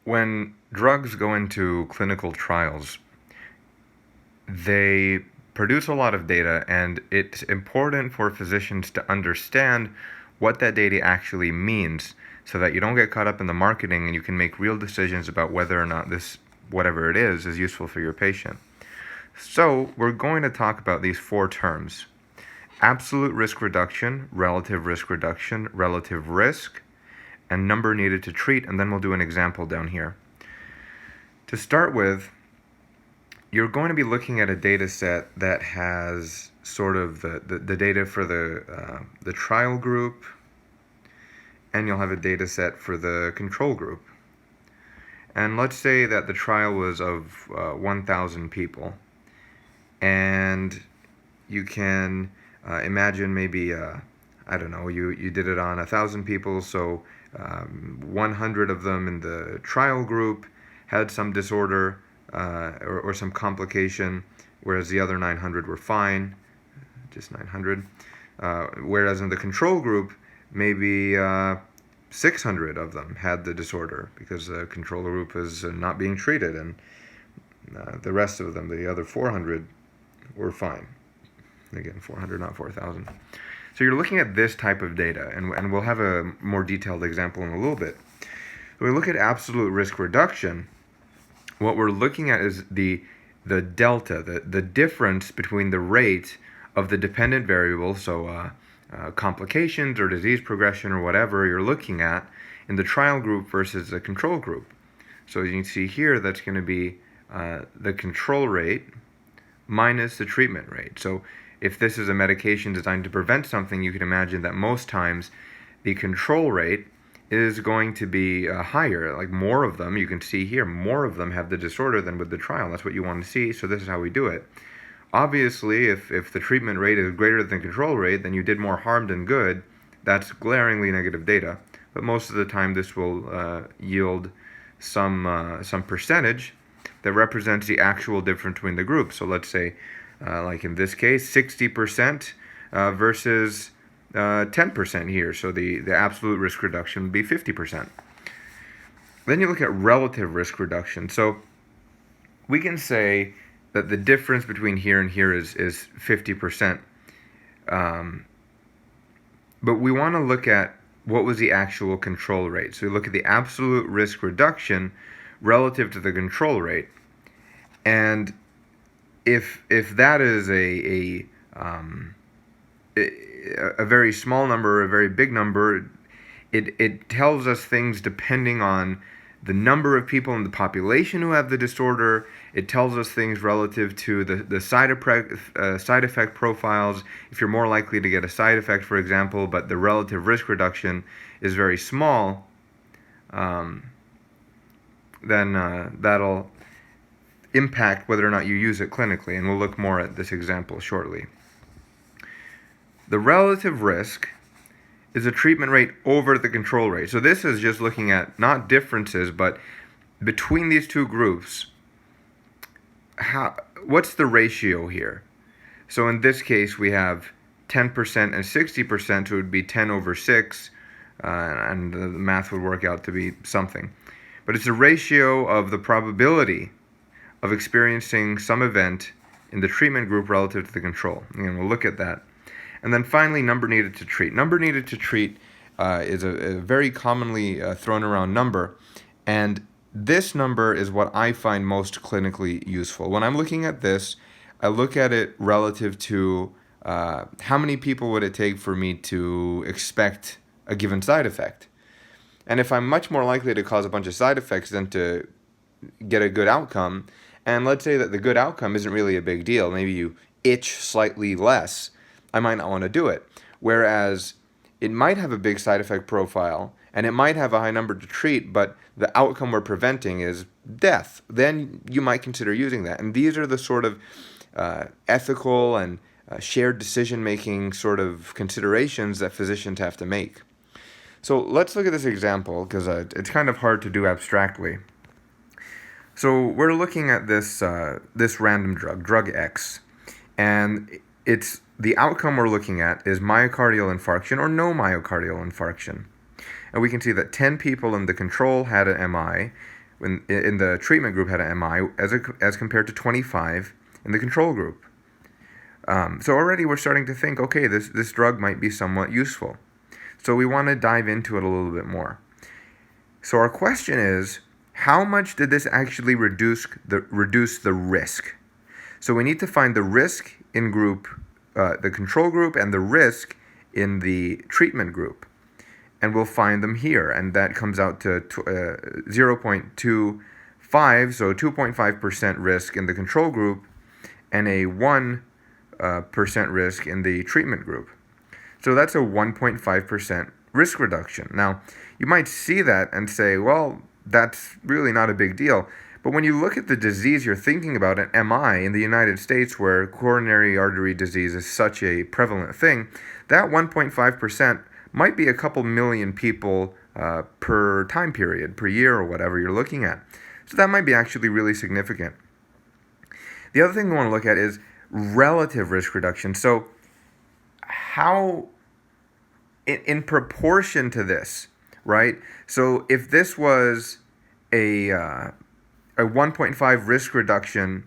When drugs go into clinical trials, they produce a lot of data, and it's important for physicians to understand what that data actually means so that you don't get caught up in the marketing and you can make real decisions about whether or not this, whatever it is useful for your patient. So we're going to talk about these four terms: absolute risk reduction, relative risk, and number needed to treat, and then we'll do an example down here. To start with, you're going to be looking at a data set that has sort of the data for the trial group, and you'll have a data set for the control group. And let's say that the trial was of 1,000 people, and you can imagine maybe, I don't know, you did it on 1,000 people, so 100 of them in the trial group had some disorder or some complication, whereas the other 900 were fine, just 900. Whereas in the control group, maybe 600 of them had the disorder because the control group is not being treated, and the rest of them, the other 400, were fine. Again, 400, not 4,000. So you're looking at this type of data, and we'll have a more detailed example in a little bit. When we look at absolute risk reduction, what we're looking at is the delta, the difference between the rate of the dependent variable, so complications or disease progression or whatever you're looking at in the trial group versus the control group. So you can see here that's going to be the control rate minus the treatment rate. So if this is a medication designed to prevent something, you can imagine that most times the control rate is going to be higher, like more of them. You can see here, more of them have the disorder than with the trial. That's what you want to see, so this is how we do it. Obviously, if the treatment rate is greater than the control rate, then you did more harm than good. That's glaringly negative data, but most of the time this will yield some percentage that represents the actual difference between the groups. So let's say, like in this case, 60% versus 10% here. So the absolute risk reduction would be 50%. Then you look at relative risk reduction. So we can say that the difference between here and here is 50%. But we want to look at what was the actual control rate. So we look at the absolute risk reduction relative to the control rate. And if that is a very small number or a very big number, it tells us things depending on the number of people in the population who have the disorder. It tells us things relative to the side effect profiles. If you're more likely to get a side effect, for example, but the relative risk reduction is very small, then that'll impact whether or not you use it clinically, and we'll look more at this example shortly. The relative risk is a treatment rate over the control rate. So this is just looking at not differences, but between these two groups, what's the ratio here? So in this case, we have 10% and 60%, so it would be 10 over 6, and the math would work out to be something. But it's a ratio of the probability of experiencing some event in the treatment group relative to the control. And we'll look at that. And then finally, number needed to treat. Number needed to treat is a very commonly thrown around number, and this number is what I find most clinically useful. When I'm looking at this, I look at it relative to how many people would it take for me to expect a given side effect. And if I'm much more likely to cause a bunch of side effects than to get a good outcome, and let's say that the good outcome isn't really a big deal, maybe you itch slightly less, I might not want to do it. Whereas it might have a big side effect profile, and it might have a high number to treat, but the outcome we're preventing is death. Then you might consider using that. And these are the sort of ethical and shared decision-making sort of considerations that physicians have to make. So let's look at this example, because it's kind of hard to do abstractly. So we're looking at this random drug X, and the outcome we're looking at is myocardial infarction or no myocardial infarction. And we can see that 10 people in the control had an MI, when in the treatment group had an MI as compared to 25 in the control group. So already we're starting to think, okay, this drug might be somewhat useful. So we want to dive into it a little bit more. So our question is, how much did this actually reduce the risk? So we need to find the risk in the control group and the risk in the treatment group. And we'll find them here. And that comes out to 0.25, so 2.5% risk in the control group and a 1% risk in the treatment group. So that's a 1.5% risk reduction. Now, you might see that and say, well, that's really not a big deal. But when you look at the disease you're thinking about, an MI in the United States, where coronary artery disease is such a prevalent thing, that 1.5% might be a couple million people per time period, per year, or whatever you're looking at. So that might be actually really significant. The other thing we want to look at is relative risk reduction. So how, in proportion to this, right? So if this was a 1.5 risk reduction,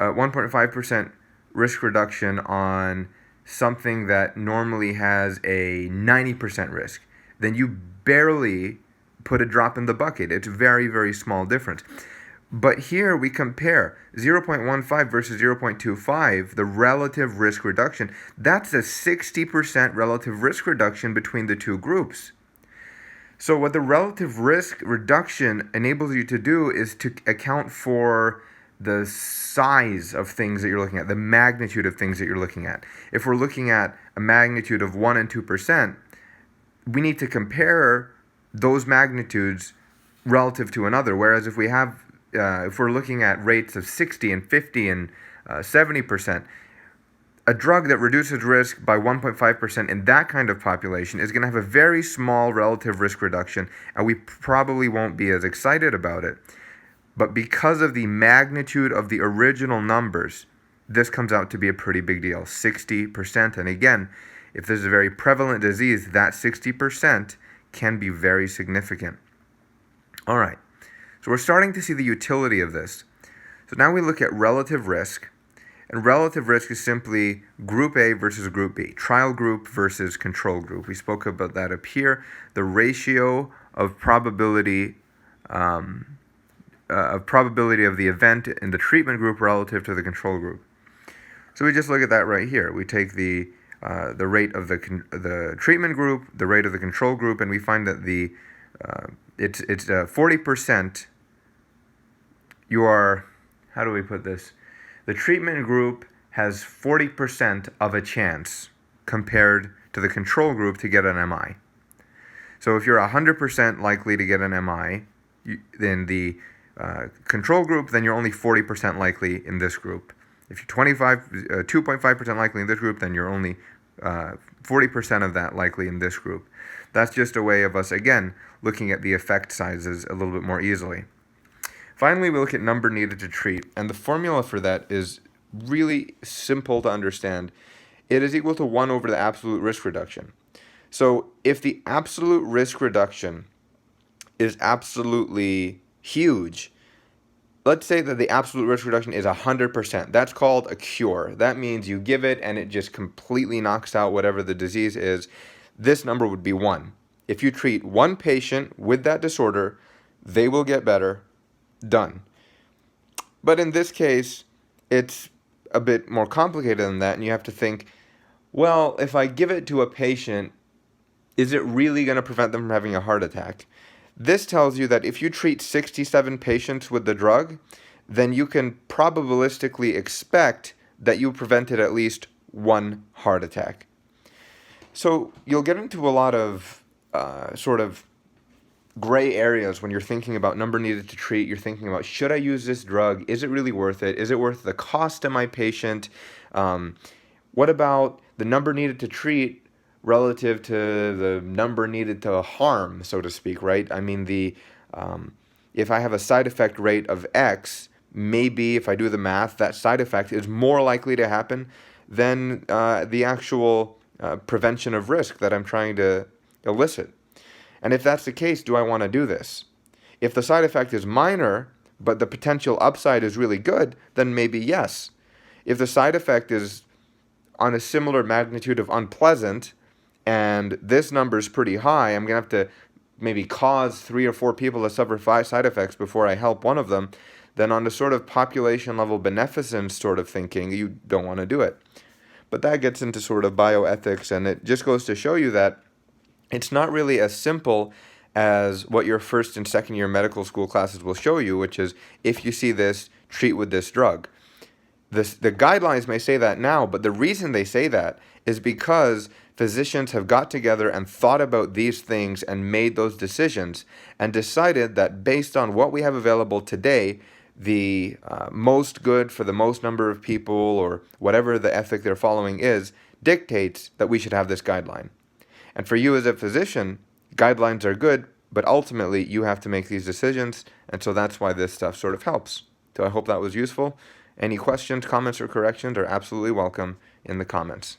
1.5% risk reduction on something that normally has a 90% risk, then you barely put a drop in the bucket. It's a very, very small difference. But here we compare 0.15 versus 0.25, the relative risk reduction. That's a 60% relative risk reduction between the two groups. So what the relative risk reduction enables you to do is to account for the size of things that you're looking at, the magnitude of things that you're looking at. If we're looking at a magnitude of 1 and 2%, we need to compare those magnitudes relative to another. Whereas if we're looking at rates of 60 and 50 and 70%, a drug that reduces risk by 1.5% in that kind of population is going to have a very small relative risk reduction, and we probably won't be as excited about it. But because of the magnitude of the original numbers, this comes out to be a pretty big deal, 60%. And again, if this is a very prevalent disease, that 60% can be very significant. All right, so we're starting to see the utility of this. So now we look at relative risk. And relative risk is simply group A versus group B, trial group versus control group. We spoke about that up here, the ratio of probability of the event in the treatment group relative to the control group. So we just look at that right here. We take the rate of the treatment group, the rate of the control group, and we find that it's 40%. How do we put this? The treatment group has 40% of a chance compared to the control group to get an MI. So if you're 100% likely to get an MI in the control group, then you're only 40% likely in this group. If you're 2.5% likely in this group, then you're only 40% of that likely in this group. That's just a way of us, again, looking at the effect sizes a little bit more easily. Finally, we look at number needed to treat, and the formula for that is really simple to understand. It is equal to 1 over the absolute risk reduction. So if the absolute risk reduction is absolutely huge, let's say that the absolute risk reduction is 100%. That's called a cure. That means you give it and it just completely knocks out whatever the disease is. This number would be 1. If you treat one patient with that disorder, they will get better. Done. But in this case, it's a bit more complicated than that, and you have to think, well, if I give it to a patient, is it really going to prevent them from having a heart attack? This tells you that if you treat 67 patients with the drug, then you can probabilistically expect that you prevented at least one heart attack. So you'll get into a lot of sort of gray areas when you're thinking about number needed to treat. You're thinking about, should I use this drug? Is it really worth it? Is it worth the cost to my patient? What about the number needed to treat relative to the number needed to harm, so to speak, right? I mean, if I have a side effect rate of X, maybe if I do the math, that side effect is more likely to happen than the actual prevention of risk that I'm trying to elicit. And if that's the case, do I want to do this? If the side effect is minor, but the potential upside is really good, then maybe yes. If the side effect is on a similar magnitude of unpleasant, and this number is pretty high, I'm going to have to maybe cause 3 or 4 people to suffer 5 side effects before I help one of them, then on the sort of population level beneficence sort of thinking, you don't want to do it. But that gets into sort of bioethics, and it just goes to show you that it's not really as simple as what your first and second year medical school classes will show you, which is if you see this, treat with this drug. The guidelines may say that now, but the reason they say that is because physicians have got together and thought about these things and made those decisions and decided that based on what we have available today, the most good for the most number of people, or whatever the ethic they're following is, dictates that we should have this guideline. And for you as a physician, guidelines are good, but ultimately you have to make these decisions, and so that's why this stuff sort of helps. So I hope that was useful. Any questions, comments, or corrections are absolutely welcome in the comments.